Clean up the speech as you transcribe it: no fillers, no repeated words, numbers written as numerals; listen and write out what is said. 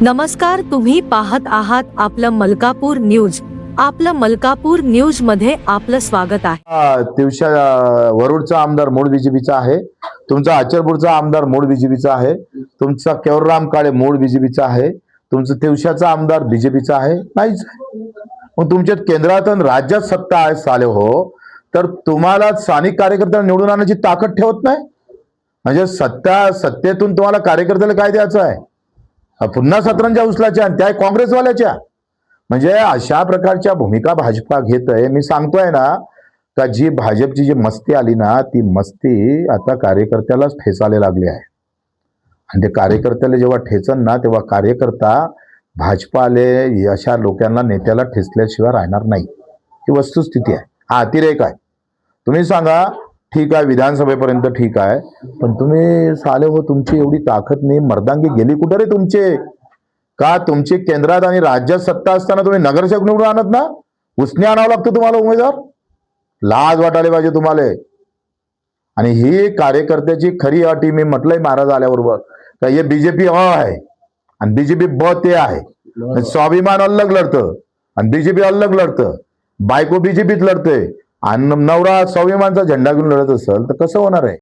नमस्कार, तुम्ही पाहत आहात आपलं मलकापूर न्यूज. आपलं मलकापूर न्यूज मध्ये आपलं स्वागत आहे. तिवशा वरुडचा आमदार मूळ बीजेपीचा आहे. तुमचा अचलपूरचा आमदार मूळ बीजेपीचा आहे. तुमचा केवरराम काळे मूळ बीजेपीचा आहे. तुमचं तिवशाचा आमदार बीजेपीचा आहे. नाहीच. मग तुमच्या केंद्रात आणि राज्यात सत्ता आहे साले हो, तर तुम्हाला स्थानिक कार्यकर्त्यांना निवडून आणण्याची ताकद ठेवत नाही. म्हणजे सत्तेतून तुम्हाला कार्यकर्त्याला काय द्यायचं आहे? पुन्हा सतरंजा उचलाच्या आणि त्या काँग्रेसवाल्याच्या. म्हणजे अशा प्रकारच्या भूमिका भाजपा घेत आहे. मी सांगतोय ना का जी भाजपची जी मस्ती आली ना, ती मस्ती आता कार्यकर्त्यालाच ठेचायला लागली आहे. आणि ते कार्यकर्त्याला जेव्हा ठेचन ना, तेव्हा कार्यकर्ता भाजपाले अशा लोकांना नेत्याला ठेचल्याशिवाय राहणार नाही. ही वस्तुस्थिती आहे. हा अतिरेक आहे. तुम्ही सांगा ठीक आहे, विधानसभेपर्यंत ठीक आहे, पण तुम्ही साले हो, तुमची एवढी ताकद नाही, मर्दांगी गेली कुठे रे तुमचे? का तुमची केंद्रात आणि राज्यात सत्ता असताना तुम्ही नगरसेवक निवडून आणत ना? उसने आणावं लागतं तुम्हाला उमेदवार. लाज वाटायला पाहिजे तुम्हाला. आणि ही कार्यकर्त्याची खरी अटी मी म्हटलंय महाराज आल्याबरोबर का हे बीजेपी अ आहे आणि बीजेपी ब ते आहे. स्वाभिमान अलग लढतं आणि बीजेपी अलग लढतं. बायको बीजेपीत लढते आणि नवरा स्वाभिमानचा झेंडा घेऊन लढत असेल तर कसं होणार आहे?